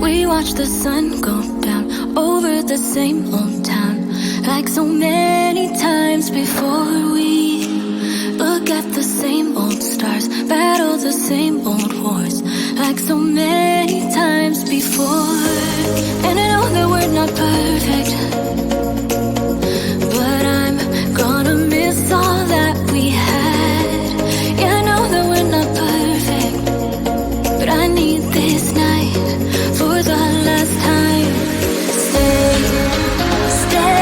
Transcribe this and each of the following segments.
We watch the sun go down over the same old town, like so many times before. We look at the same old stars, battle the same old wars, like so many times before. And I know that we're not perfect, but I'm gonna miss all that we had. Yeah, I know that we're not perfect, but I need this night for the last time. Stay, stay.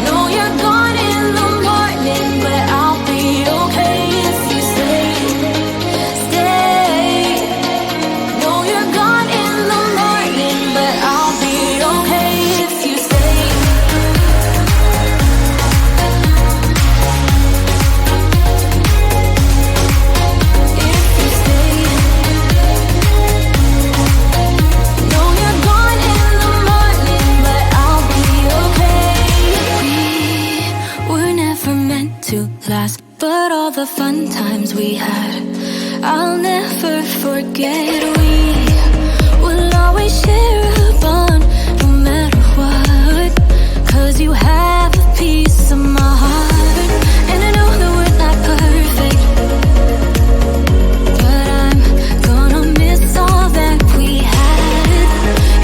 Know you're gone in the morning, but I'll be okay if you stay. Stay. Know you're gone in the morning, but I'll be okay if you stay. If you stay. Know you're gone in the morning, but I'll be okay. We were never meant to last, but all the fun times we had, I'll never forget. We will always share a bond, no matter what, 'cause you have a piece of my heart. And I know that we're not perfect, but I'm gonna miss all that we had.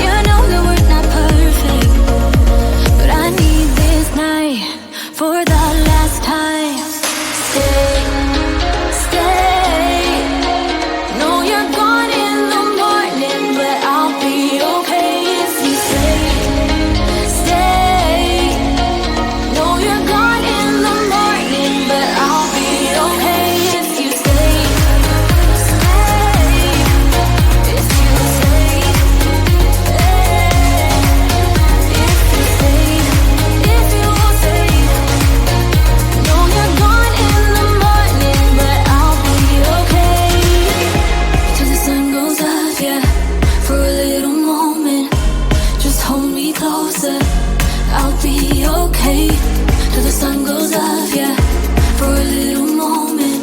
Yeah, I know that we're not perfect, but I need this night for the last time. Stay, stay. Know you're gone in the morning, but I'll be okay if you stay. Stay. Know you're gone in the morning, but I'll be okay if you stay. Stay. If you stay. If you stay. If you stay. Know you're gone in the morning, but I'll be okay. Till the sun goes up, yeah, for a little moment. Just hold me closer, I'll be okay. Till the sun goes up, yeah, for a little moment.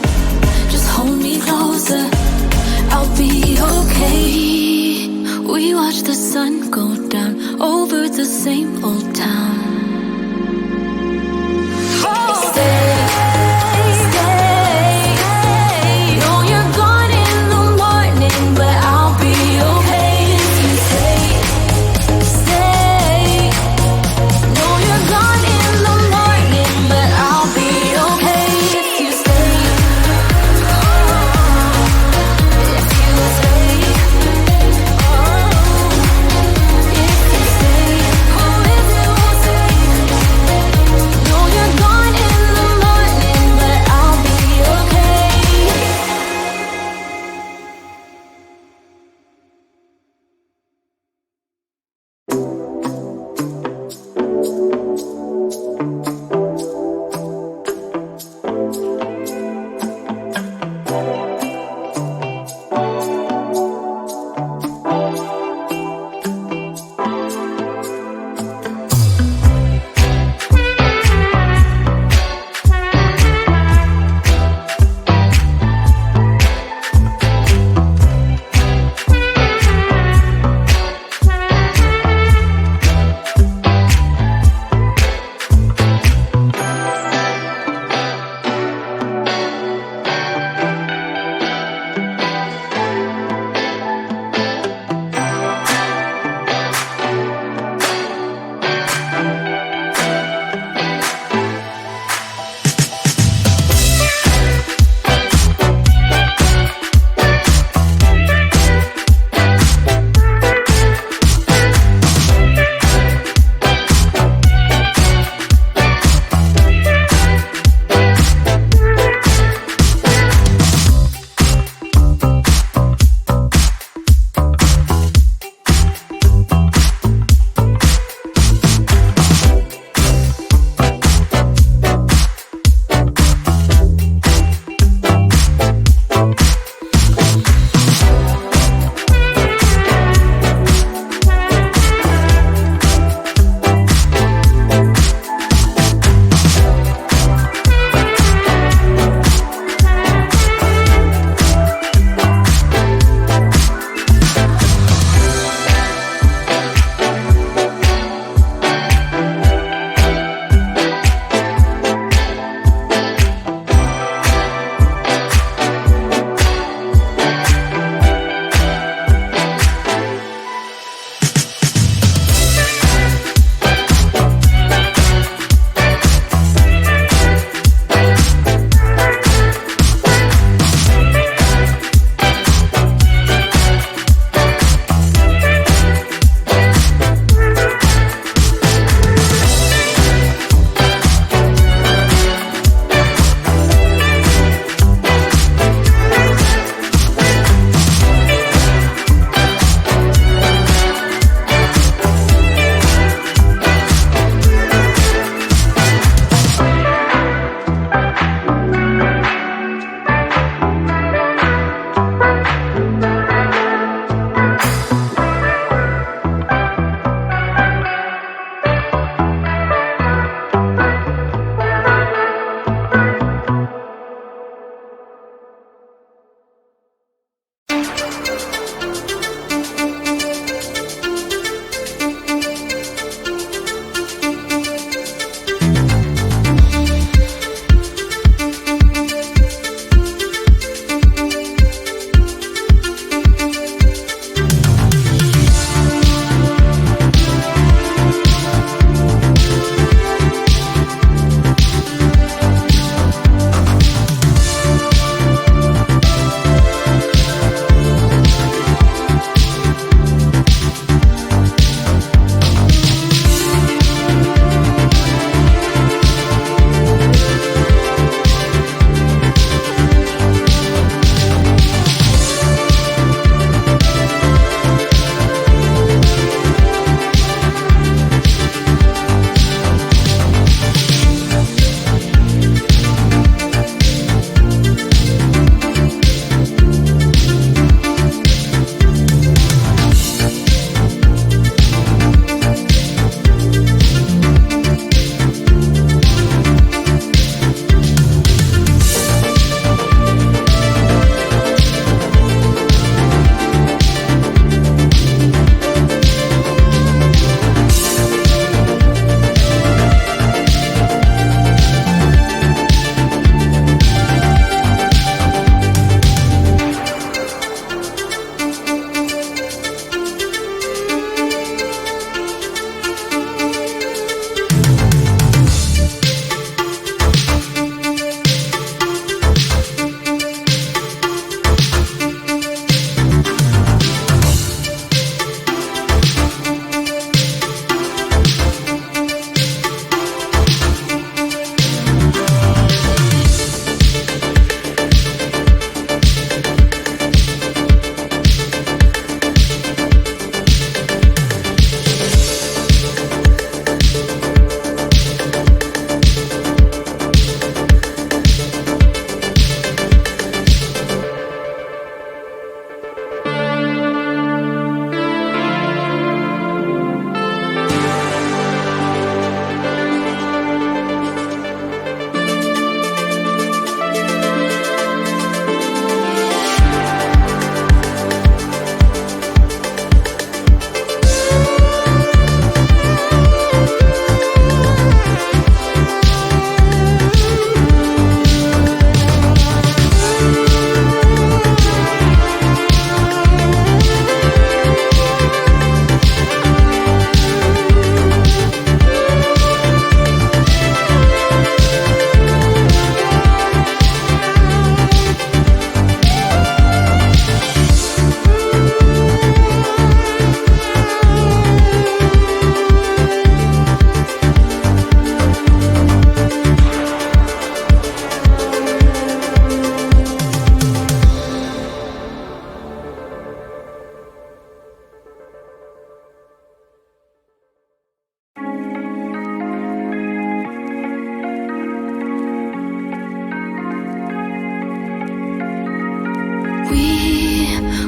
Just hold me closer, I'll be okay. We watch the sun go down over the same old town. Stay, stay. Know you're gone in the morning, but I'll be okay if you stay. Stay. Know you're gone in the morning, but I'll be okay if you stay. If you stay. If you stay. Oh, if you stay.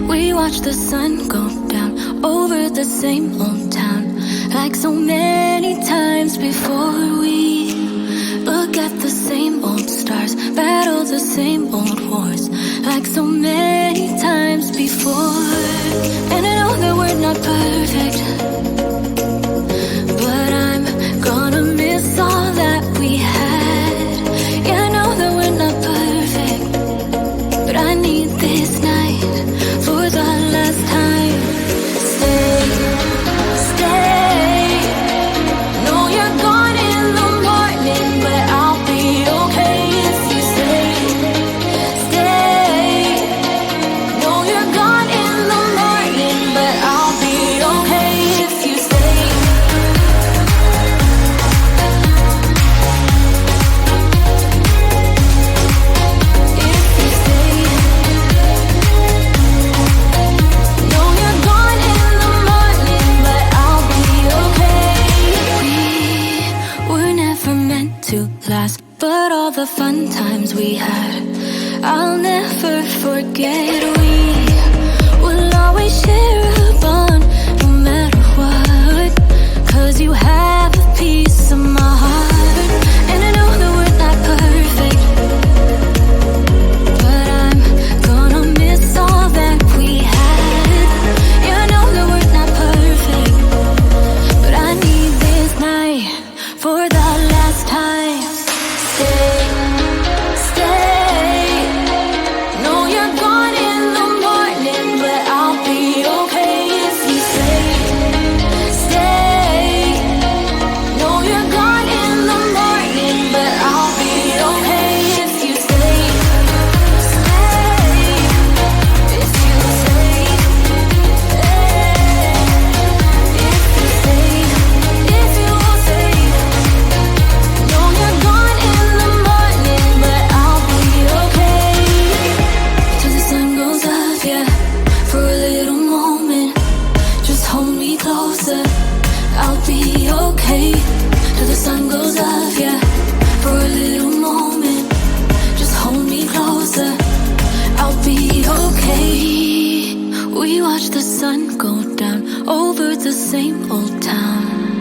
We watch the sun go down over the same old town, like so many times before. We look at the same old stars, battle the same old wars, like so many times before. And I know that we're not perfect, but I'm gonna miss all that we had. Yeah, I know that we're not perfect, but I need this night for the last time. Stay, stay. No, you're gone in the morning, but I'll be okay if you stay. Stay. No, you're gone in the morning, but I'll be okay if you stay. If you stay. No, you're gone in the morning, but I'll be okay. We were never meant to last, but all the fun times we had, I'll never forget. We will always share a bond, no matter what, 'cause you have a piece of my heart. And I know that we're not perfect, but I'm gonna miss all that we had. Yeah, I know that we're not perfect, but I need this night for the last time. Stay, stay. No, you're gone in the morning, but I'll be okay if you stay. Stay. No, you're gone in the morning, but I'll be okay if you stay. Stay. If you stay. If you stay. If you stay. No, you're gone in the morning, but I'll be okay. Till the sun goes up, yeah, for a little moment. Just hold me closer, I'll be okay. Till the sun goes up, yeah, for a little moment. Just hold me closer, I'll be okay. We watch the sun go down over the same old town.